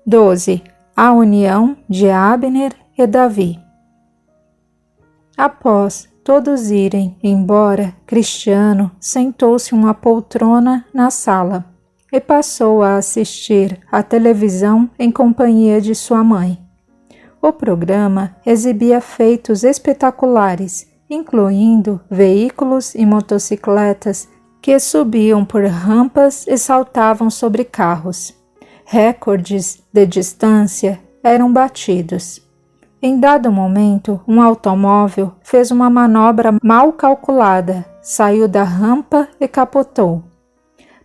12. A união de Abner e Davi. Após todos irem embora, Cristiano sentou-se em uma poltrona na sala e passou a assistir à televisão em companhia de sua mãe. O programa exibia feitos espetaculares, incluindo veículos e motocicletas que subiam por rampas e saltavam sobre carros. Recordes de distância eram batidos. Em dado momento, um automóvel fez uma manobra mal calculada, saiu da rampa e capotou.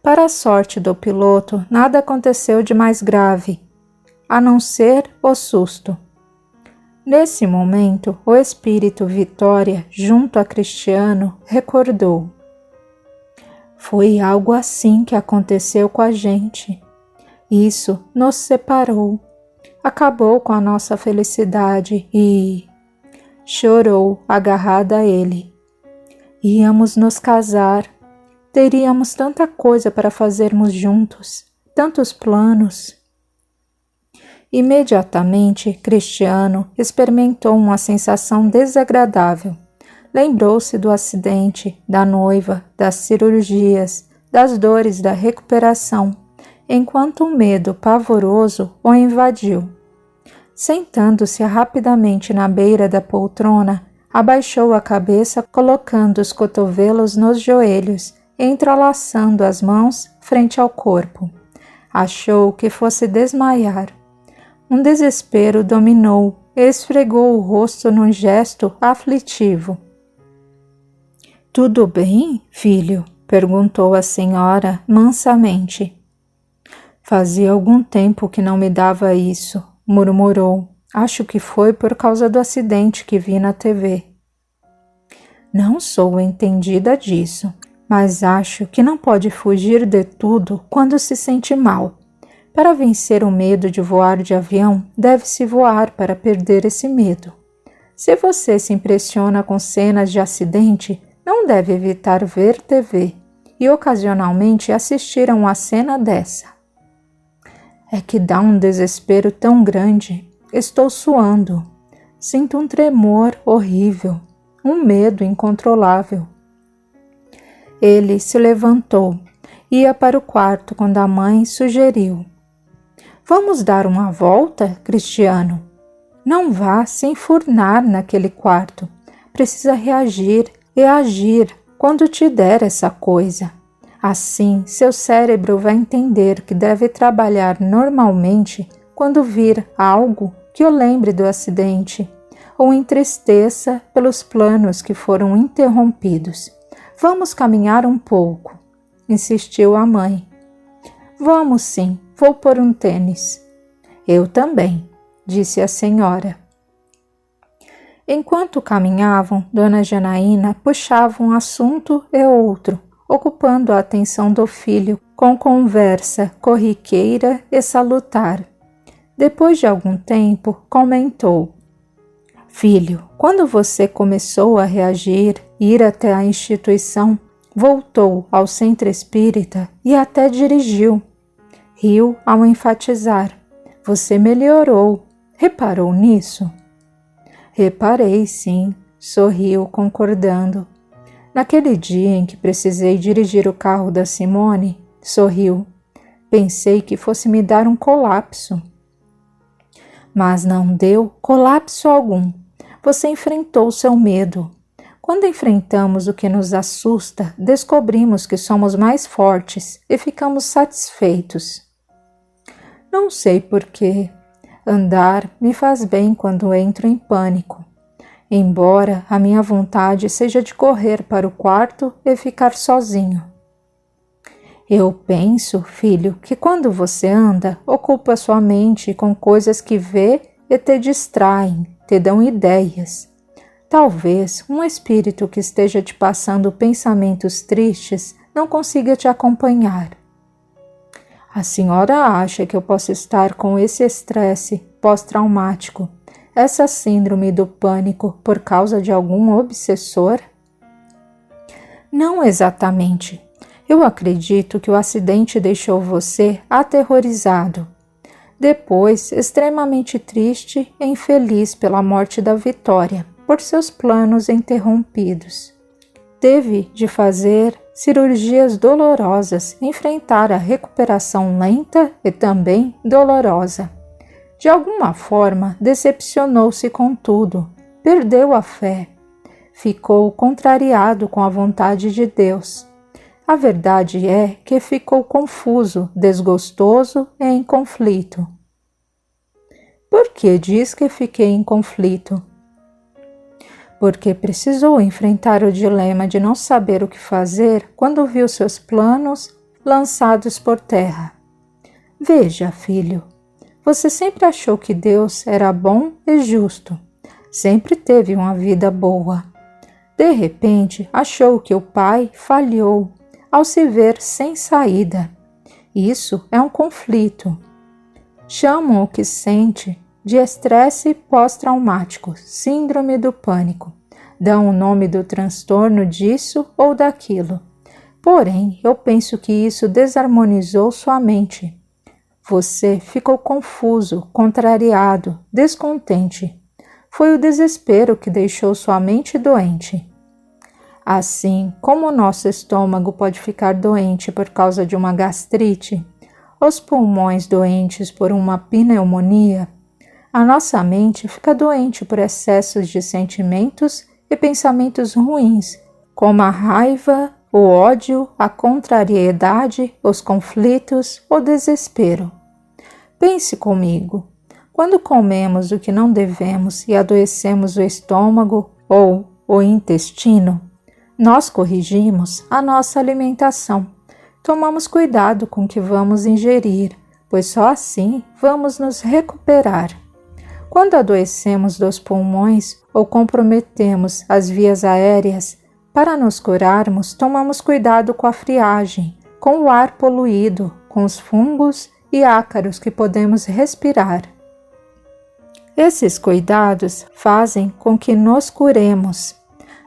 Para a sorte do piloto, nada aconteceu de mais grave, a não ser o susto. Nesse momento, o espírito Vitória, junto a Cristiano, recordou: foi algo assim que aconteceu com a gente. Isso nos separou, acabou com a nossa felicidade e... chorou agarrada a ele. Íamos nos casar, teríamos tanta coisa para fazermos juntos, tantos planos. Imediatamente, Cristiano experimentou uma sensação desagradável. Lembrou-se do acidente, da noiva, das cirurgias, das dores da recuperação, enquanto um medo pavoroso o invadiu. Sentando-se rapidamente na beira da poltrona, abaixou a cabeça, colocando os cotovelos nos joelhos, entrelaçando as mãos frente ao corpo. Achou que fosse desmaiar. Um desespero dominou e esfregou o rosto num gesto aflitivo. — Tudo bem, filho? Perguntou a senhora mansamente. Fazia algum tempo que não me dava isso, murmurou. Acho que foi por causa do acidente que vi na TV. Não sou entendida disso, mas acho que não pode fugir de tudo quando se sente mal. Para vencer o medo de voar de avião, deve-se voar para perder esse medo. Se você se impressiona com cenas de acidente, não deve evitar ver TV e ocasionalmente assistir a uma cena dessa. É que dá um desespero tão grande. Estou suando. Sinto um tremor horrível, um medo incontrolável. Ele se levantou, ia para o quarto quando a mãe sugeriu: vamos dar uma volta, Cristiano? Não vá se enfurnar naquele quarto. Precisa reagir e agir quando te der essa coisa. Assim, seu cérebro vai entender que deve trabalhar normalmente quando vir algo que o lembre do acidente ou entristeça pelos planos que foram interrompidos. Vamos caminhar um pouco, insistiu a mãe. Vamos sim, vou pôr um tênis. Eu também, disse a senhora. Enquanto caminhavam, Dona Janaína puxava um assunto e outro, ocupando a atenção do filho com conversa corriqueira e salutar. Depois de algum tempo, comentou: Filho, quando você começou a reagir, ir até a instituição, voltou ao centro espírita e até dirigiu. Riu ao enfatizar: Você melhorou. Reparou nisso? Reparei, sim, sorriu, concordando. Naquele dia em que precisei dirigir o carro da Simone, sorriu. Pensei que fosse me dar um colapso. Mas não deu colapso algum. Você enfrentou seu medo. Quando enfrentamos o que nos assusta, descobrimos que somos mais fortes e ficamos satisfeitos. Não sei por quê. Andar me faz bem quando entro em pânico, embora a minha vontade seja de correr para o quarto e ficar sozinho. Eu penso, filho, que quando você anda, ocupa sua mente com coisas que vê e te distraem, te dão ideias. Talvez um espírito que esteja te passando pensamentos tristes não consiga te acompanhar. A senhora acha que eu posso estar com esse estresse pós-traumático, essa síndrome do pânico por causa de algum obsessor? Não exatamente. Eu acredito que o acidente deixou você aterrorizado. Depois, extremamente triste e infeliz pela morte da Vitória, por seus planos interrompidos. Teve de fazer cirurgias dolorosas, enfrentar a recuperação lenta e também dolorosa. De alguma forma, decepcionou-se com tudo, perdeu a fé, ficou contrariado com a vontade de Deus. A verdade é que ficou confuso, desgostoso e em conflito. Por que diz que fiquei em conflito? Porque precisou enfrentar o dilema de não saber o que fazer quando viu seus planos lançados por terra. Veja, filho, você sempre achou que Deus era bom e justo, sempre teve uma vida boa. De repente, achou que o Pai falhou ao se ver sem saída. Isso é um conflito. Chamam o que sente de estresse pós-traumático, síndrome do pânico. Dão o nome do transtorno disso ou daquilo. Porém, eu penso que isso desarmonizou sua mente. Você ficou confuso, contrariado, descontente. Foi o desespero que deixou sua mente doente. Assim como o nosso estômago pode ficar doente por causa de uma gastrite, os pulmões doentes por uma pneumonia, a nossa mente fica doente por excessos de sentimentos e pensamentos ruins, como a raiva, o ódio, a contrariedade, os conflitos, o desespero. Pense comigo, quando comemos o que não devemos e adoecemos o estômago ou o intestino, nós corrigimos a nossa alimentação. Tomamos cuidado com o que vamos ingerir, pois só assim vamos nos recuperar. Quando adoecemos dos pulmões ou comprometemos as vias aéreas, para nos curarmos, tomamos cuidado com a friagem, com o ar poluído, com os fungos e ácaros que podemos respirar. Esses cuidados fazem com que nos curemos.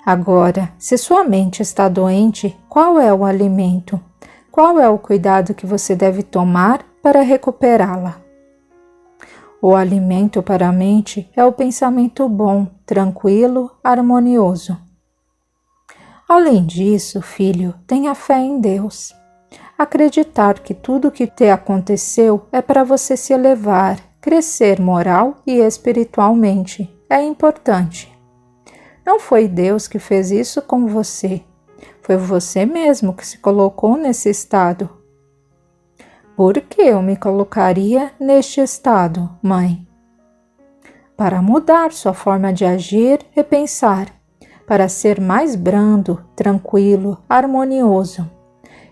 Agora, se sua mente está doente, qual é o alimento? Qual é o cuidado que você deve tomar para recuperá-la? O alimento para a mente é o pensamento bom, tranquilo, harmonioso. Além disso, filho, tenha fé em Deus. Acreditar que tudo o que te aconteceu é para você se elevar, crescer moral e espiritualmente. É importante. Não foi Deus que fez isso com você. Foi você mesmo que se colocou nesse estado. Por que eu me colocaria neste estado, mãe? Para mudar sua forma de agir e pensar, para ser mais brando, tranquilo, harmonioso.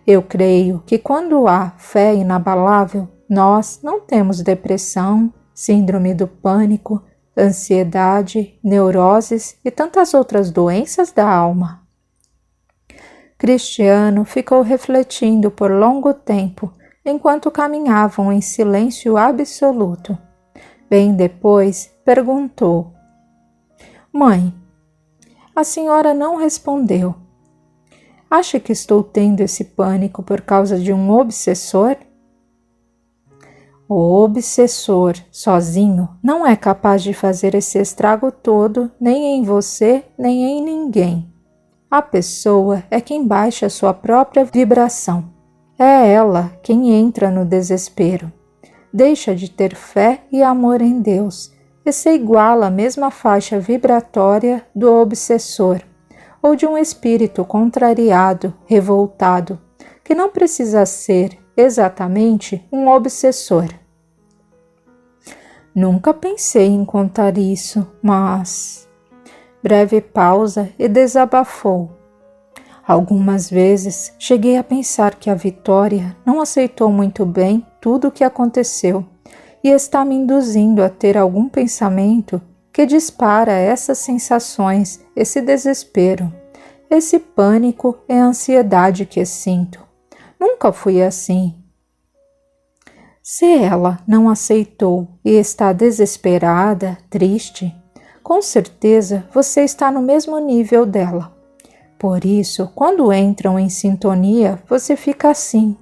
Eu creio que quando há fé inabalável, nós não temos depressão, síndrome do pânico, ansiedade, neuroses e tantas outras doenças da alma. Cristiano ficou refletindo por longo tempo enquanto caminhavam em silêncio absoluto. Bem depois, perguntou: Mãe, a senhora não respondeu. Acha que estou tendo esse pânico por causa de um obsessor? O obsessor, sozinho, não é capaz de fazer esse estrago todo, nem em você, nem em ninguém. A pessoa é quem baixa sua própria vibração. É ela quem entra no desespero. Deixa de ter fé e amor em Deus e se iguala à mesma faixa vibratória do obsessor ou de um espírito contrariado, revoltado, que não precisa ser exatamente um obsessor. Nunca pensei em contar isso, mas... Breve pausa e desabafou. Algumas vezes cheguei a pensar que a Vitória não aceitou muito bem tudo o que aconteceu e está me induzindo a ter algum pensamento que dispara essas sensações, esse desespero, esse pânico e ansiedade que sinto. Nunca fui assim. Se ela não aceitou e está desesperada, triste, com certeza você está no mesmo nível dela. Por isso, quando entram em sintonia, você fica assim.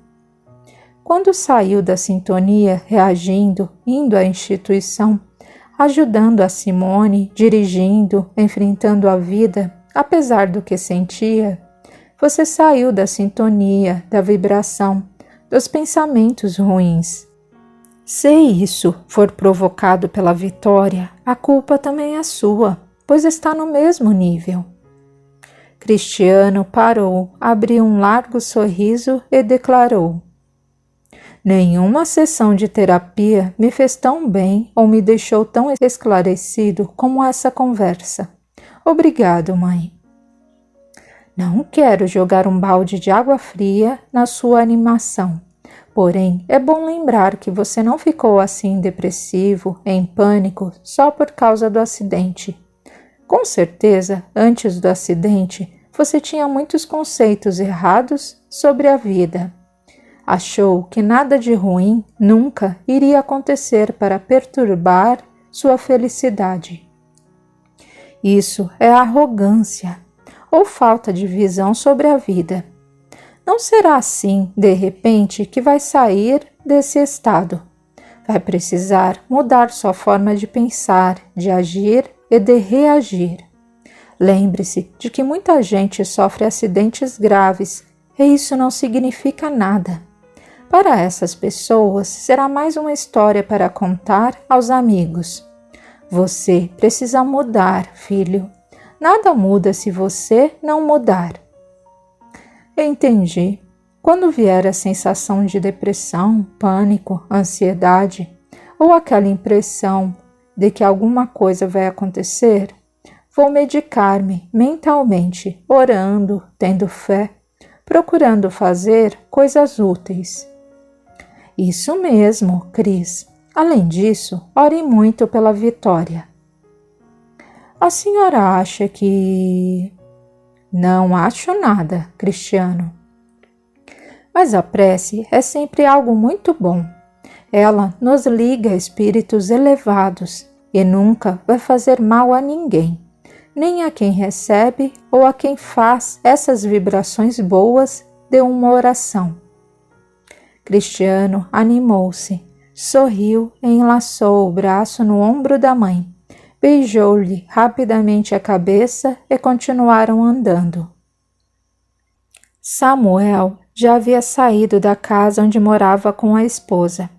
Quando saiu da sintonia, reagindo, indo à instituição, ajudando a Simone, dirigindo, enfrentando a vida, apesar do que sentia, você saiu da sintonia, da vibração, dos pensamentos ruins. Se isso for provocado pela vitória, a culpa também é sua, pois está no mesmo nível. Cristiano parou, abriu um largo sorriso e declarou: nenhuma sessão de terapia me fez tão bem ou me deixou tão esclarecido como essa conversa. Obrigado, mãe. Não quero jogar um balde de água fria na sua animação. Porém, é bom lembrar que você não ficou assim depressivo, em pânico, só por causa do acidente. Com certeza, antes do acidente, você tinha muitos conceitos errados sobre a vida. Achou que nada de ruim nunca iria acontecer para perturbar sua felicidade. Isso é arrogância ou falta de visão sobre a vida. Não será assim, de repente, que vai sair desse estado. Vai precisar mudar sua forma de pensar, de agir e de reagir. Lembre-se de que muita gente sofre acidentes graves e isso não significa nada. Para essas pessoas, será mais uma história para contar aos amigos. Você precisa mudar, filho. Nada muda se você não mudar. Entendi. Quando vier a sensação de depressão, pânico, ansiedade ou aquela impressão de que alguma coisa vai acontecer, vou medicar-me mentalmente, orando, tendo fé, procurando fazer coisas úteis. Isso mesmo, Cris. Além disso, ore muito pela vitória. A senhora acha que... Não acho nada, Cristiano. Mas a prece é sempre algo muito bom. Ela nos liga a espíritos elevados e nunca vai fazer mal a ninguém, nem a quem recebe ou a quem faz essas vibrações boas de uma oração. Cristiano animou-se, sorriu e enlaçou o braço no ombro da mãe. Beijou-lhe rapidamente a cabeça e continuaram andando. Samuel já havia saído da casa onde morava com a esposa.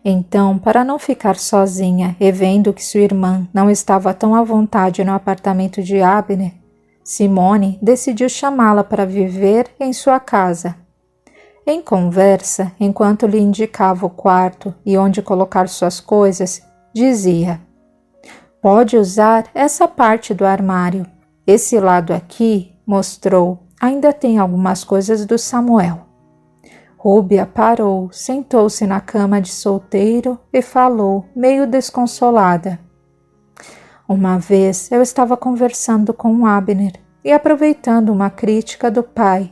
Então, para não ficar sozinha e vendo que sua irmã não estava tão à vontade no apartamento de Abner, Simone decidiu chamá-la para viver em sua casa. Em conversa, enquanto lhe indicava o quarto e onde colocar suas coisas, dizia: pode usar essa parte do armário. Esse lado aqui, mostrou, ainda tem algumas coisas do Samuel. Rúbia parou, sentou-se na cama de solteiro e falou, meio desconsolada. Uma vez eu estava conversando com Abner e aproveitando uma crítica do pai.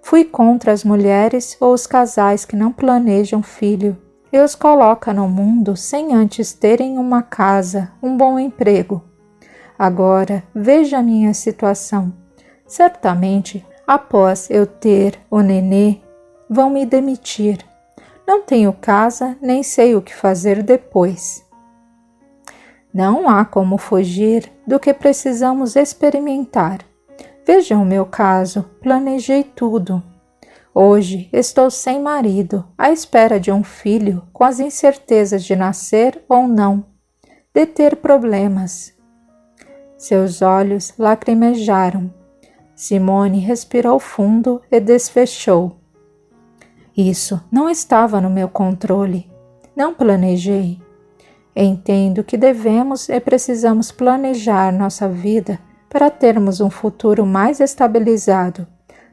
Fui contra as mulheres ou os casais que não planejam filho e os coloca no mundo sem antes terem uma casa, um bom emprego. Agora, veja a minha situação. Certamente, após eu ter o nenê, vão me demitir. Não tenho casa, nem sei o que fazer depois. Não há como fugir do que precisamos experimentar. Veja o meu caso, planejei tudo. Hoje estou sem marido, à espera de um filho, com as incertezas de nascer ou não, de ter problemas. Seus olhos lacrimejaram. Simone respirou fundo e desfechou. Isso não estava no meu controle. Não planejei. Entendo que devemos e precisamos planejar nossa vida para termos um futuro mais estabilizado.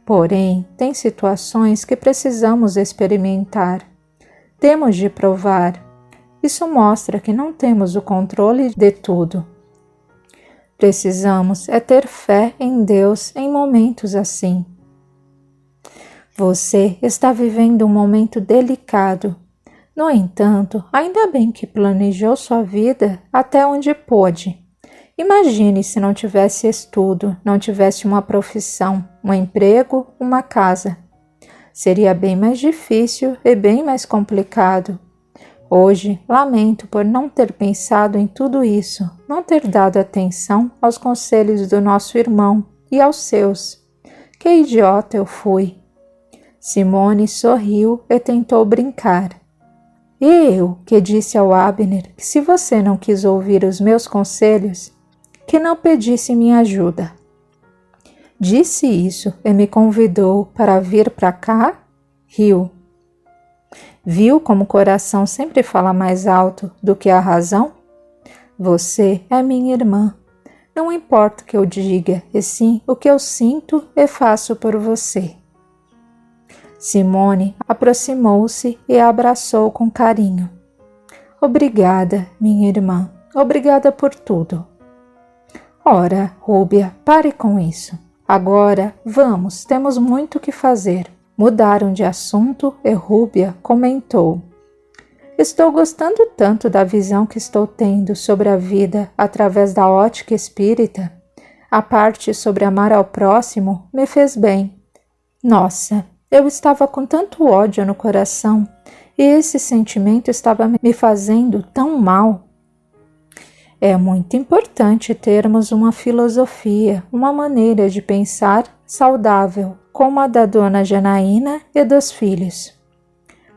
Porém, tem situações que precisamos experimentar. Temos de provar. Isso mostra que não temos o controle de tudo. Precisamos é ter fé em Deus em momentos assim. Você está vivendo um momento delicado. No entanto, ainda bem que planejou sua vida até onde pôde. Imagine se não tivesse estudo, não tivesse uma profissão, um emprego, uma casa. Seria bem mais difícil e bem mais complicado. Hoje, lamento por não ter pensado em tudo isso, não ter dado atenção aos conselhos do nosso irmão e aos seus. Que idiota eu fui! Simone sorriu e tentou brincar. E eu, que disse ao Abner que se você não quis ouvir os meus conselhos, que não pedisse minha ajuda. Disse isso e me convidou para vir para cá? Riu. Viu como o coração sempre fala mais alto do que a razão? Você é minha irmã. Não importa o que eu diga, e sim o que eu sinto e faço por você. Simone aproximou-se e a abraçou com carinho. Obrigada, minha irmã. Obrigada por tudo. Ora, Rúbia, pare com isso. Agora, vamos, temos muito o que fazer. Mudaram de assunto e Rúbia comentou. Estou gostando tanto da visão que estou tendo sobre a vida através da ótica espírita. A parte sobre amar ao próximo me fez bem. Nossa, eu estava com tanto ódio no coração e esse sentimento estava me fazendo tão mal. É muito importante termos uma filosofia, uma maneira de pensar saudável, como a da dona Janaína e dos filhos.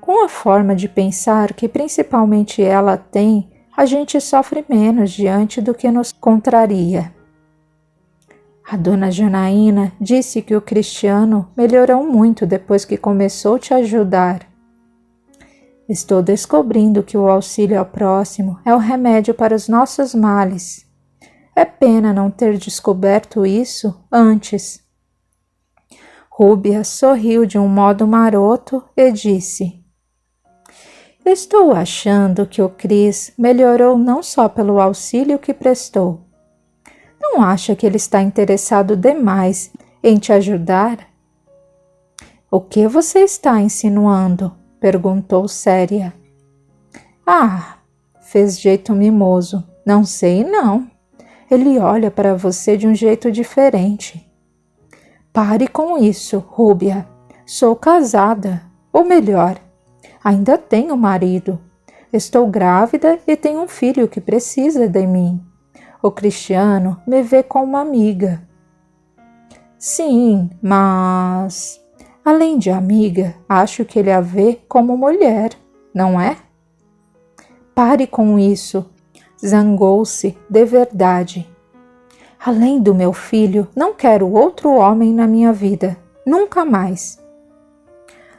Com a forma de pensar que principalmente ela tem, a gente sofre menos diante do que nos contraria. A dona Janaína disse que o Cristiano melhorou muito depois que começou a te ajudar. Estou descobrindo que o auxílio ao próximo é o remédio para os nossos males. É pena não ter descoberto isso antes. Rúbia sorriu de um modo maroto e disse: Estou achando que o Cris melhorou não só pelo auxílio que prestou. Não acha que ele está interessado demais em te ajudar? O que você está insinuando? Perguntou séria. Ah, fez jeito mimoso. Não sei não. Ele olha para você de um jeito diferente. Pare com isso, Rúbia. Sou casada. Ou melhor, ainda tenho marido. Estou grávida e tenho um filho que precisa de mim. O Cristiano me vê como uma amiga. Sim, mas... além de amiga, acho que ele a vê como mulher, não é? Pare com isso, zangou-se de verdade. Além do meu filho, não quero outro homem na minha vida, nunca mais.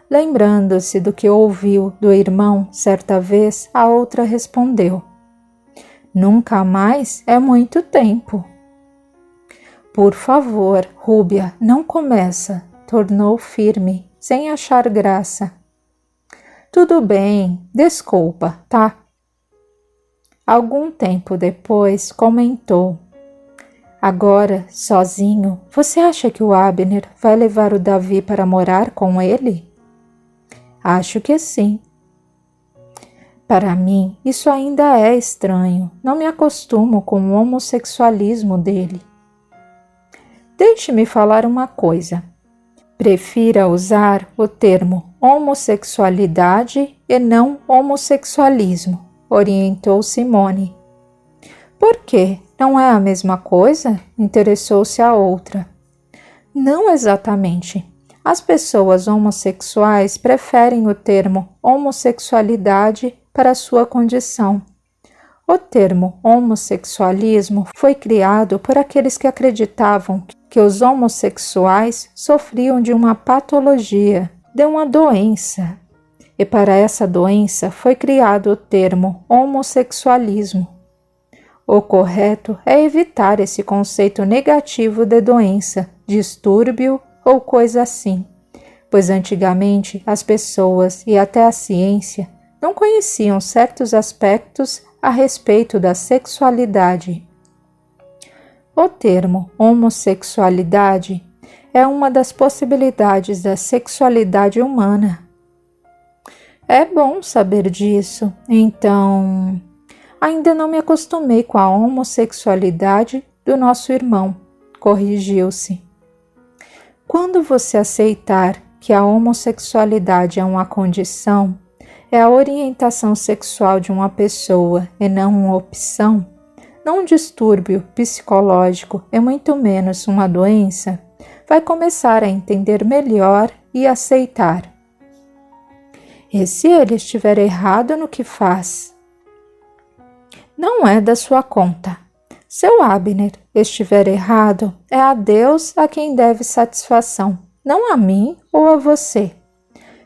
Lembrando-se do que ouviu do irmão certa vez, a outra respondeu: Nunca mais é muito tempo. Por favor, Rúbia, não começa, tornou firme, sem achar graça. Tudo bem, desculpa, tá? Algum tempo depois comentou: Agora, sozinho, você acha que o Abner vai levar o Davi para morar com ele? Acho que sim. Para mim, isso ainda é estranho. Não me acostumo com o homossexualismo dele. Deixe-me falar uma coisa. Prefira usar o termo homossexualidade e não homossexualismo, orientou Simone. Por quê? Não é a mesma coisa? Interessou-se a outra. Não exatamente. As pessoas homossexuais preferem o termo homossexualidade para sua condição. O termo homossexualismo foi criado por aqueles que acreditavam que os homossexuais sofriam de uma patologia, de uma doença. E para essa doença foi criado o termo homossexualismo. O correto é evitar esse conceito negativo de doença, distúrbio ou coisa assim, pois antigamente as pessoas e até a ciência não conheciam certos aspectos a respeito da sexualidade. O termo homossexualidade é uma das possibilidades da sexualidade humana. É bom saber disso, então... Ainda não me acostumei com a homossexualidade do nosso irmão, corrigiu-se. Quando você aceitar que a homossexualidade é uma condição, é a orientação sexual de uma pessoa e não uma opção, não um distúrbio psicológico e muito menos uma doença, vai começar a entender melhor e aceitar. E se ele estiver errado no que faz? Não é da sua conta. Se o Abner estiver errado, é a Deus a quem deve satisfação, não a mim ou a você.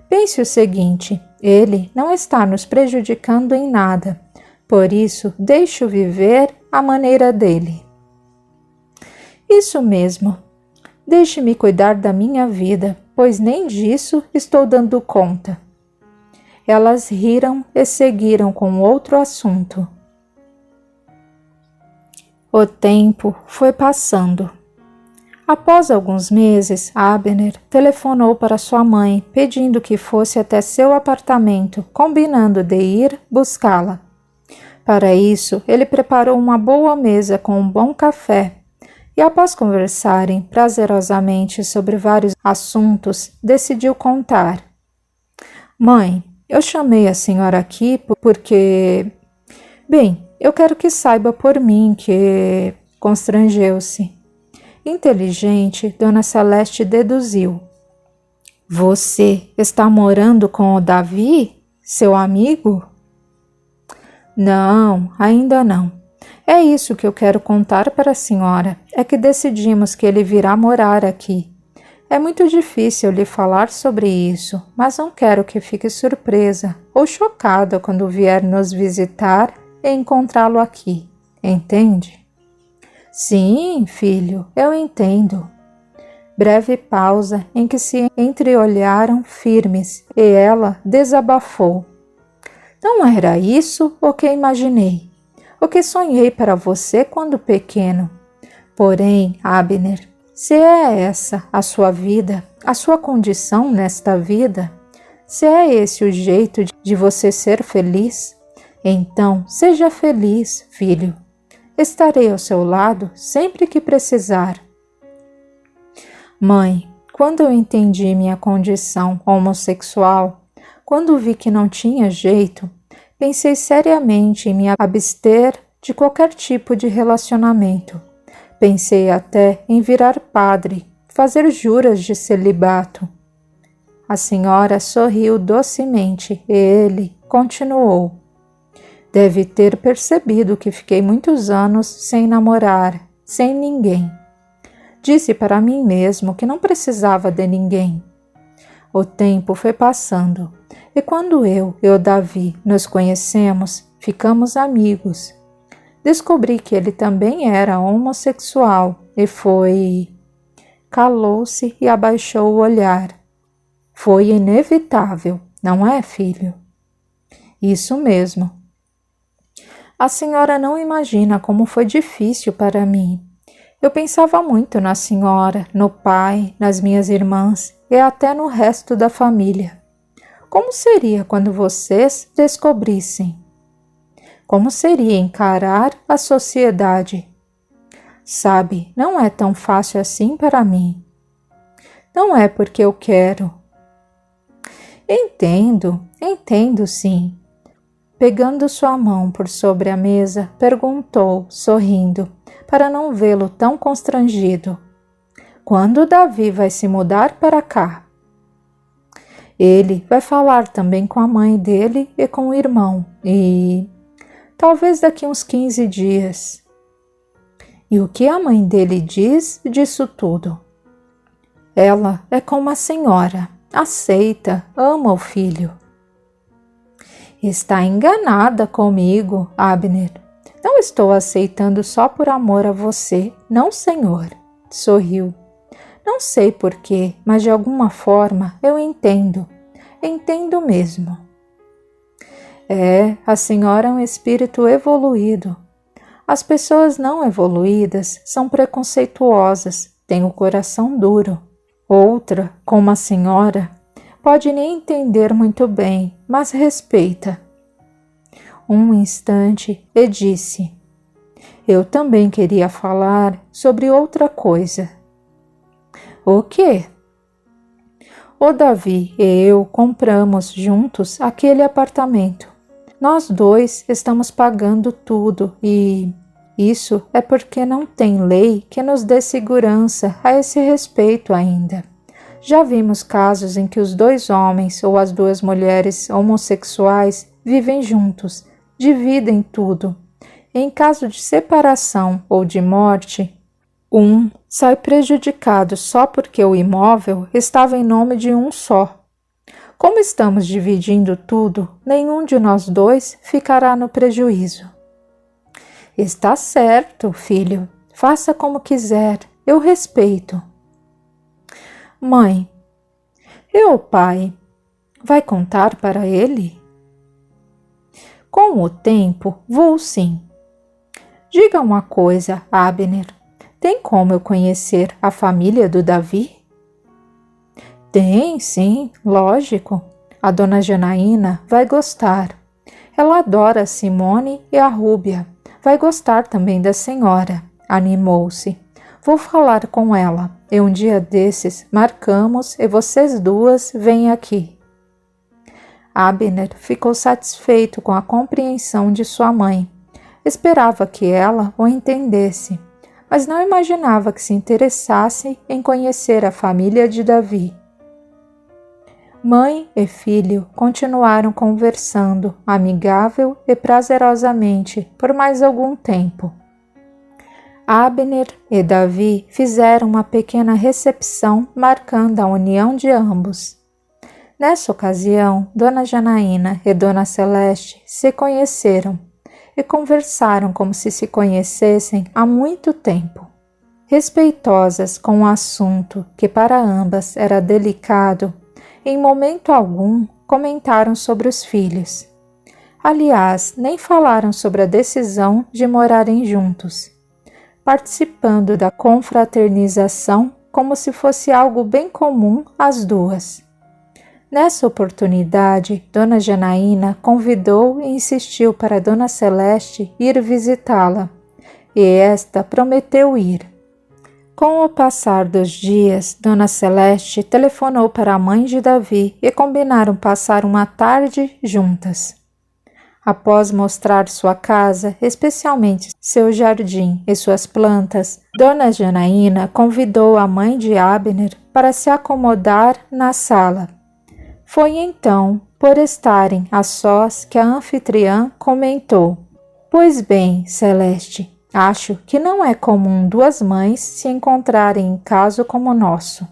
Pense o seguinte, ele não está nos prejudicando em nada, por isso deixe-o viver à maneira dele. Isso mesmo. Deixe-me cuidar da minha vida, pois nem disso estou dando conta. Elas riram e seguiram com outro assunto. O tempo foi passando. Após alguns meses, Abner telefonou para sua mãe, pedindo que fosse até seu apartamento, combinando de ir buscá-la. Para isso, ele preparou uma boa mesa com um bom café e, após conversarem prazerosamente sobre vários assuntos, decidiu contar. Mãe, eu chamei a senhora aqui porque... Bem, eu quero que saiba por mim que... Constrangeu-se. Inteligente, Dona Celeste deduziu. Você está morando com o Davi, seu amigo? Não, ainda não. É isso que eu quero contar para a senhora. É que decidimos que ele virá morar aqui. É muito difícil lhe falar sobre isso, mas não quero que fique surpresa ou chocada quando vier nos visitar e encontrá-lo aqui. Entende? Sim, filho, eu entendo. Breve pausa em que se entreolharam firmes e ela desabafou. Não era isso o que imaginei, o que sonhei para você quando pequeno. Porém, Abner, se é essa a sua vida, a sua condição nesta vida, se é esse o jeito de você ser feliz, então seja feliz, filho. Estarei ao seu lado sempre que precisar. Mãe, quando eu entendi minha condição homossexual, quando vi que não tinha jeito, pensei seriamente em me abster de qualquer tipo de relacionamento. Pensei até em virar padre, fazer juras de celibato. A senhora sorriu docemente e ele continuou. Deve ter percebido que fiquei muitos anos sem namorar, sem ninguém. Disse para mim mesmo que não precisava de ninguém. O tempo foi passando, e quando eu e o Davi nos conhecemos, ficamos amigos. Descobri que ele também era homossexual e foi... Calou-se e abaixou o olhar. Foi inevitável, não é, filho? Isso mesmo. A senhora não imagina como foi difícil para mim. Eu pensava muito na senhora, no pai, nas minhas irmãs e até no resto da família. Como seria quando vocês descobrissem? Como seria encarar a sociedade? Sabe, não é tão fácil assim para mim. Não é porque eu quero. Entendo sim. Pegando sua mão por sobre a mesa, perguntou, sorrindo, para não vê-lo tão constrangido. Quando Davi vai se mudar para cá? Ele vai falar também com a mãe dele e com o irmão, e talvez daqui uns 15 dias. E o que a mãe dele diz disso tudo? Ela é como a senhora, aceita, ama o filho. Está enganada comigo, Abner. Não estou aceitando só por amor a você, não, senhor. Sorriu. Não sei porquê, mas de alguma forma eu entendo. Entendo mesmo. A senhora é um espírito evoluído. As pessoas não evoluídas são preconceituosas, têm o coração duro. Outra, como a senhora, pode nem entender muito bem, mas respeita. Um instante e disse: eu também queria falar sobre outra coisa. O quê? O Davi e eu compramos juntos aquele apartamento. Nós dois estamos pagando tudo e isso é porque não tem lei que nos dê segurança a esse respeito ainda. Já vimos casos em que os dois homens ou as duas mulheres homossexuais vivem juntos, dividem tudo. Em caso de separação ou de morte, um sai prejudicado só porque o imóvel estava em nome de um só. Como estamos dividindo tudo, nenhum de nós dois ficará no prejuízo. Está certo, filho. Faça como quiser. Eu respeito. Mãe, e o pai? Vai contar para ele? Com o tempo, vou sim. Diga uma coisa, Abner. Tem como eu conhecer a família do Davi? Tem, sim, lógico. A dona Janaína vai gostar. Ela adora a Simone e a Rúbia. Vai gostar também da senhora. Animou-se. Vou falar com ela. E um dia desses marcamos e vocês duas vêm aqui. Abner ficou satisfeito com a compreensão de sua mãe. Esperava que ela o entendesse, mas não imaginava que se interessasse em conhecer a família de Davi. Mãe e filho continuaram conversando amigável e prazerosamente por mais algum tempo. Abner e Davi fizeram uma pequena recepção marcando a união de ambos. Nessa ocasião, Dona Janaína e Dona Celeste se conheceram e conversaram como se conhecessem há muito tempo. Respeitosas com o assunto que para ambas era delicado, em momento algum comentaram sobre os filhos. Aliás, nem falaram sobre a decisão de morarem juntos, participando da confraternização como se fosse algo bem comum às duas. Nessa oportunidade, Dona Janaína convidou e insistiu para Dona Celeste ir visitá-la, e esta prometeu ir. Com o passar dos dias, Dona Celeste telefonou para a mãe de Davi e combinaram passar uma tarde juntas. Após mostrar sua casa, especialmente seu jardim e suas plantas, Dona Janaína convidou a mãe de Abner para se acomodar na sala. Foi então, por estarem a sós, que a anfitriã comentou: Pois bem, Celeste, acho que não é comum duas mães se encontrarem em caso como o nosso.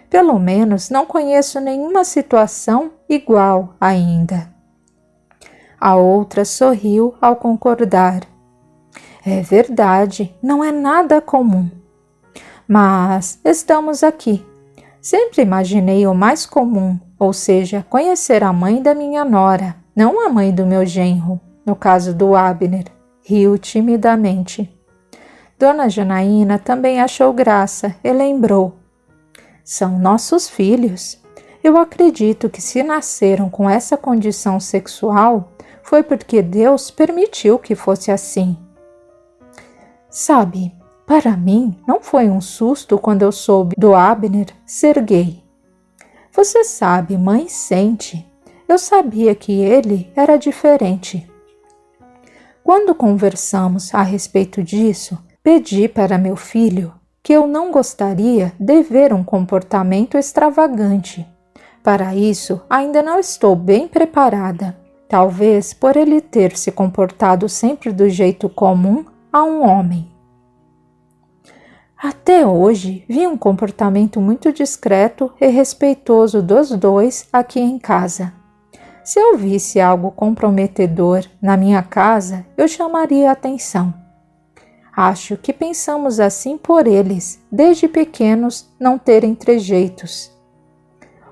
Pelo menos não conheço nenhuma situação igual ainda. A outra sorriu ao concordar. É verdade, não é nada comum. Mas estamos aqui. Sempre imaginei o mais comum, ou seja, conhecer a mãe da minha nora, não a mãe do meu genro, no caso do Abner. Riu timidamente. Dona Janaína também achou graça e lembrou. São nossos filhos. Eu acredito que se nasceram com essa condição sexual, foi porque Deus permitiu que fosse assim. Sabe, para mim não foi um susto quando eu soube do Abner ser gay. Você sabe, mãe sente. Eu sabia que ele era diferente. Quando conversamos a respeito disso, pedi para meu filho que eu não gostaria de ver um comportamento extravagante. Para isso, ainda não estou bem preparada. Talvez por ele ter se comportado sempre do jeito comum a um homem. Até hoje, vi um comportamento muito discreto e respeitoso dos dois aqui em casa. Se eu visse algo comprometedor na minha casa, eu chamaria a atenção. Acho que pensamos assim por eles, desde pequenos, não terem trejeitos.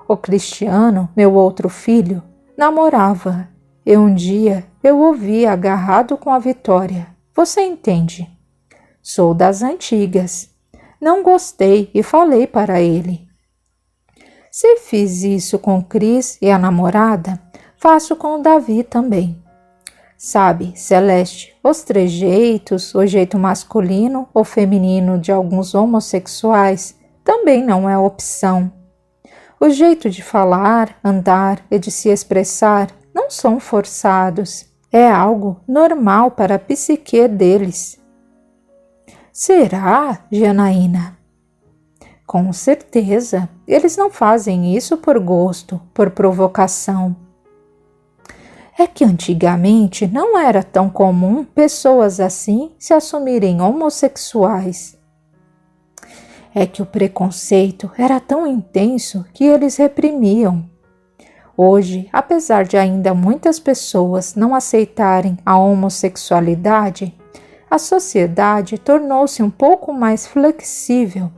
O Cristiano, meu outro filho, namorava, e um dia eu o vi agarrado com a Vitória. Você entende? Sou das antigas. Não gostei e falei para ele. Se fiz isso com Cris e a namorada, faço com o Davi também. Sabe, Celeste, os trejeitos, o jeito masculino ou feminino de alguns homossexuais também não é opção. O jeito de falar, andar e de se expressar não são forçados. É algo normal para a psique deles. Será, Janaína? Com certeza, eles não fazem isso por gosto, por provocação. É que antigamente não era tão comum pessoas assim se assumirem homossexuais. É que o preconceito era tão intenso que eles reprimiam. Hoje, apesar de ainda muitas pessoas não aceitarem a homossexualidade, a sociedade tornou-se um pouco mais flexível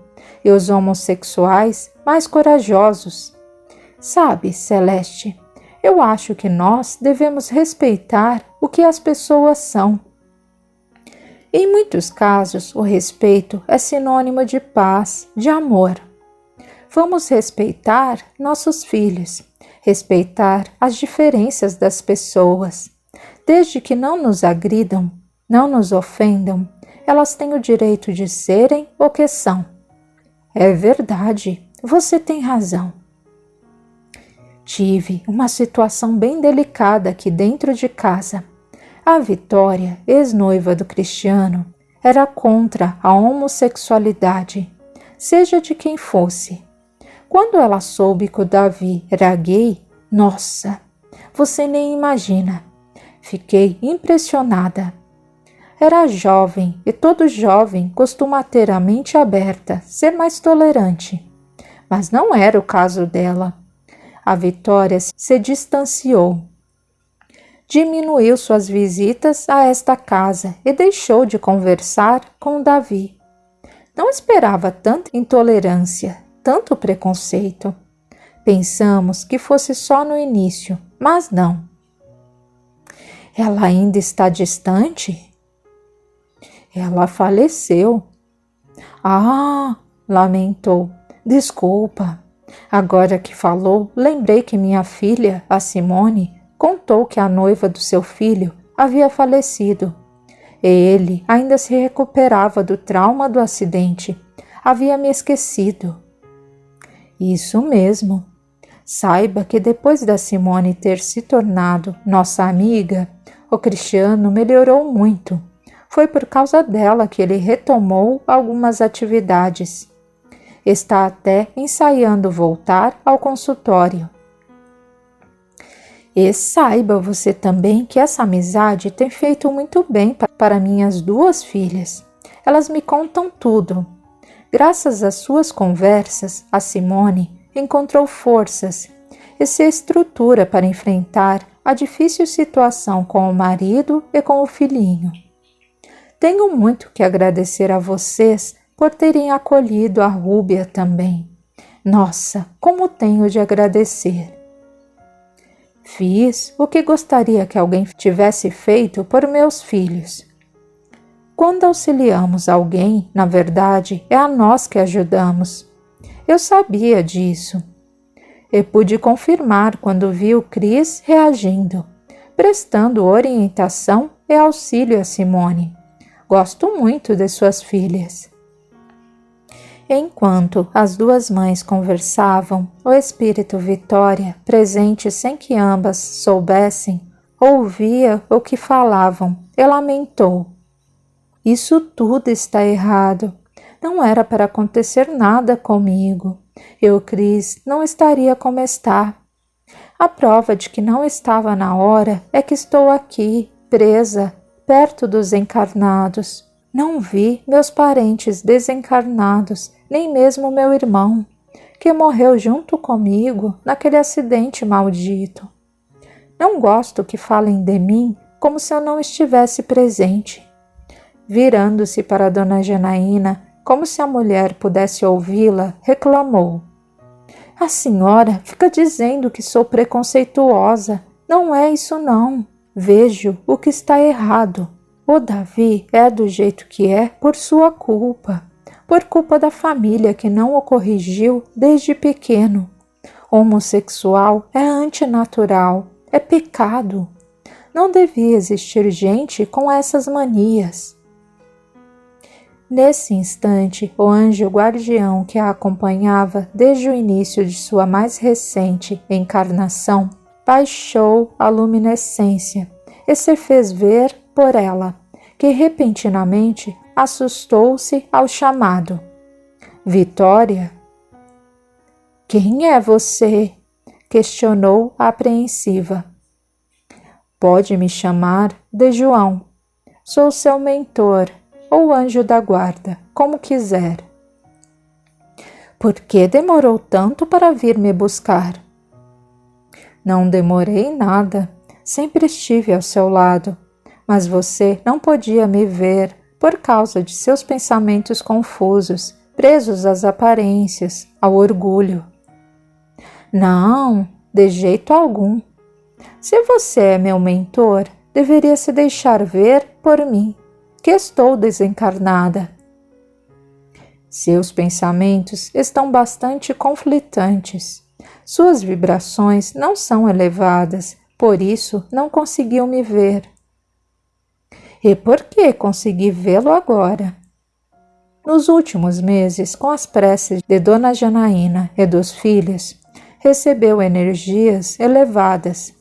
e os homossexuais mais corajosos. Sabe, Celeste, eu acho que nós devemos respeitar o que as pessoas são. Em muitos casos, o respeito é sinônimo de paz, de amor. Vamos respeitar nossos filhos, respeitar as diferenças das pessoas. Desde que não nos agridam, não nos ofendam, elas têm o direito de serem o que são. É verdade, você tem razão. Tive uma situação bem delicada aqui dentro de casa. A Vitória, ex-noiva do Cristiano, era contra a homossexualidade, seja de quem fosse. Quando ela soube que o Davi era gay, nossa, você nem imagina. Fiquei impressionada. Era jovem e todo jovem costuma ter a mente aberta, ser mais tolerante. Mas não era o caso dela. A Vitória se distanciou. Diminuiu suas visitas a esta casa e deixou de conversar com o Davi. Não esperava tanta intolerância, tanto preconceito. Pensamos que fosse só no início, mas não. Ela ainda está distante? Ela faleceu. Ah, lamentou. Desculpa. Agora que falou, lembrei que minha filha, a Simone, contou que a noiva do seu filho havia falecido. E ele ainda se recuperava do trauma do acidente. Havia me esquecido. Isso mesmo. Saiba que depois da Simone ter se tornado nossa amiga, o Cristiano melhorou muito. Foi por causa dela que ele retomou algumas atividades. Está até ensaiando voltar ao consultório. E saiba você também que essa amizade tem feito muito bem para minhas duas filhas. Elas me contam tudo. Graças às suas conversas, a Simone encontrou forças e se estrutura para enfrentar a difícil situação com o marido e com o filhinho. Tenho muito que agradecer a vocês por terem acolhido a Rúbia também. Nossa, como tenho de agradecer! Fiz o que gostaria que alguém tivesse feito por meus filhos. Quando auxiliamos alguém, na verdade, é a nós que ajudamos. Eu sabia disso. E pude confirmar quando vi o Cris reagindo, prestando orientação e auxílio a Simone. Gosto muito de suas filhas. Enquanto as duas mães conversavam, o espírito Vitória, presente sem que ambas soubessem, ouvia o que falavam e lamentou. Isso tudo está errado. Não era para acontecer nada comigo. Eu, Cris, não estaria como está. A prova de que não estava na hora é que estou aqui, presa, perto dos encarnados. Não vi meus parentes desencarnados, nem mesmo meu irmão, que morreu junto comigo naquele acidente maldito. Não gosto que falem de mim como se eu não estivesse presente. Virando-se para Dona Janaína, como se a mulher pudesse ouvi-la, reclamou. A senhora fica dizendo que sou preconceituosa. Não é isso não. Vejo o que está errado. O Davi é do jeito que é por sua culpa, por culpa da família que não o corrigiu desde pequeno. Homossexual é antinatural, é pecado. Não devia existir gente com essas manias. Nesse instante, o anjo guardião que a acompanhava desde o início de sua mais recente encarnação baixou a luminescência e se fez ver por ela, que repentinamente assustou-se ao chamado. Vitória? Quem é você? Questionou apreensiva. Pode me chamar de João. Sou seu mentor ou anjo da guarda, como quiser. Por que demorou tanto para vir me buscar? Não demorei nada, sempre estive ao seu lado, mas você não podia me ver por causa de seus pensamentos confusos, presos às aparências, ao orgulho. Não, de jeito algum. Se você é meu mentor, deveria se deixar ver por mim, que estou desencarnada. Seus pensamentos estão bastante conflitantes. Suas vibrações não são elevadas, por isso não conseguiu me ver. E por que consegui vê-lo agora? Nos últimos meses, com as preces de Dona Janaína e dos filhos, recebeu energias elevadas.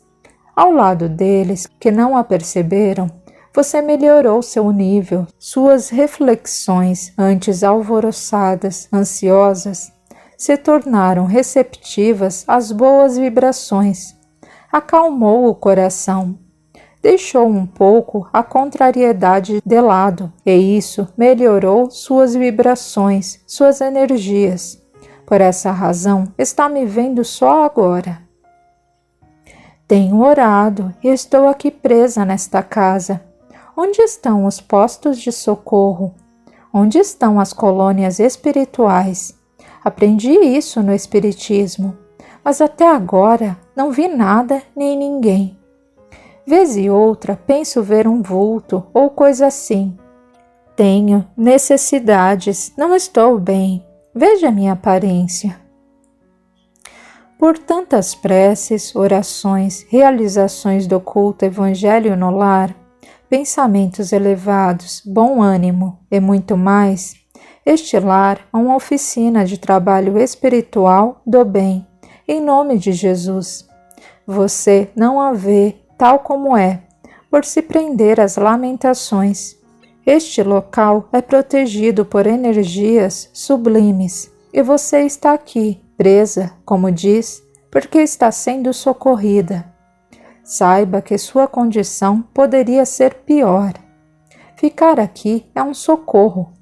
Ao lado deles, que não a perceberam, você melhorou seu nível, suas reflexões, antes alvoroçadas, ansiosas, se tornaram receptivas às boas vibrações. Acalmou o coração. Deixou um pouco a contrariedade de lado, e isso melhorou suas vibrações, suas energias. Por essa razão, está me vendo só agora. Tenho orado e estou aqui presa nesta casa. Onde estão os postos de socorro? Onde estão as colônias espirituais? Aprendi isso no Espiritismo, mas até agora não vi nada nem ninguém. Vez e outra penso ver um vulto ou coisa assim. Tenho necessidades, não estou bem. Veja minha aparência. Por tantas preces, orações, realizações do culto Evangelho no lar, pensamentos elevados, bom ânimo e muito mais, este lar é uma oficina de trabalho espiritual do bem, em nome de Jesus. Você não a vê tal como é, por se prender às lamentações. Este local é protegido por energias sublimes e você está aqui, presa, como diz, porque está sendo socorrida. Saiba que sua condição poderia ser pior. Ficar aqui é um socorro.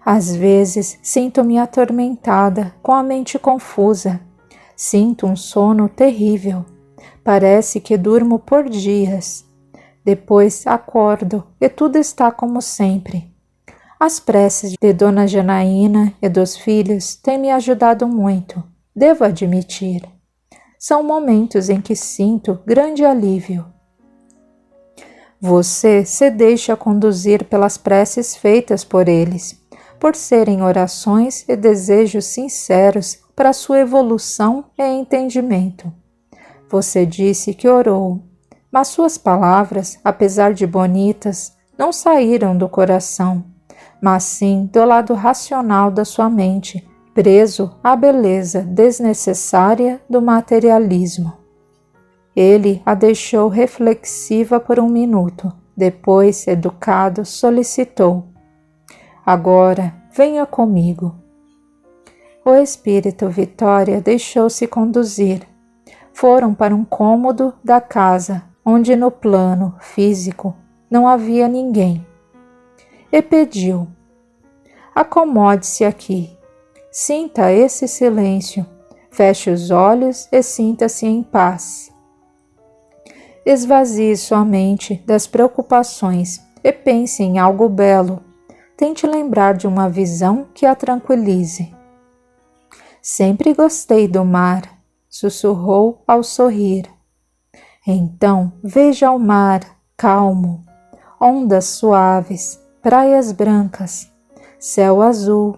Às vezes sinto-me atormentada, com a mente confusa. Sinto um sono terrível. Parece que durmo por dias. Depois acordo e tudo está como sempre. As preces de Dona Janaína e dos filhos têm me ajudado muito, devo admitir. São momentos em que sinto grande alívio. Você se deixa conduzir pelas preces feitas por eles, por serem orações e desejos sinceros para sua evolução e entendimento. Você disse que orou, mas suas palavras, apesar de bonitas, não saíram do coração, mas sim do lado racional da sua mente, preso à beleza desnecessária do materialismo. Ele a deixou reflexiva por um minuto, depois, educado, solicitou: agora, venha comigo. O espírito Vitória deixou-se conduzir. Foram para um cômodo da casa, onde no plano físico não havia ninguém. E pediu: acomode-se aqui. Sinta esse silêncio, feche os olhos e sinta-se em paz. Esvazie sua mente das preocupações e pense em algo belo. Tente lembrar de uma visão que a tranquilize. Sempre gostei do mar, sussurrou ao sorrir. Então veja o mar calmo, ondas suaves, praias brancas, céu azul.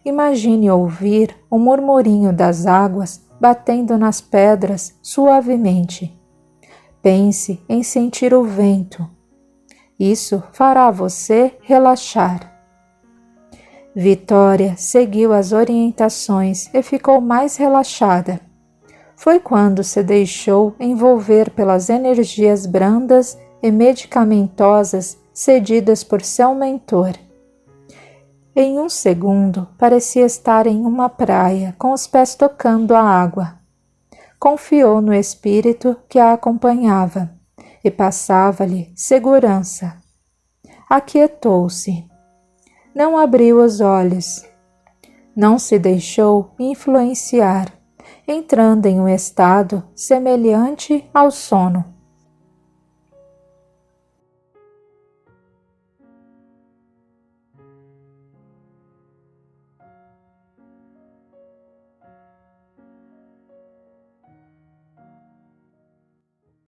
Imagine ouvir o murmurinho das águas batendo nas pedras suavemente. Pense em sentir o vento. Isso fará você relaxar. Vitória seguiu as orientações e ficou mais relaxada. Foi quando se deixou envolver pelas energias brandas e medicamentosas cedidas por seu mentor. Em um segundo, parecia estar em uma praia, com os pés tocando a água. Confiou no espírito que a acompanhava e passava-lhe segurança. Aquietou-se. Não abriu os olhos. Não se deixou influenciar, entrando em um estado semelhante ao sono.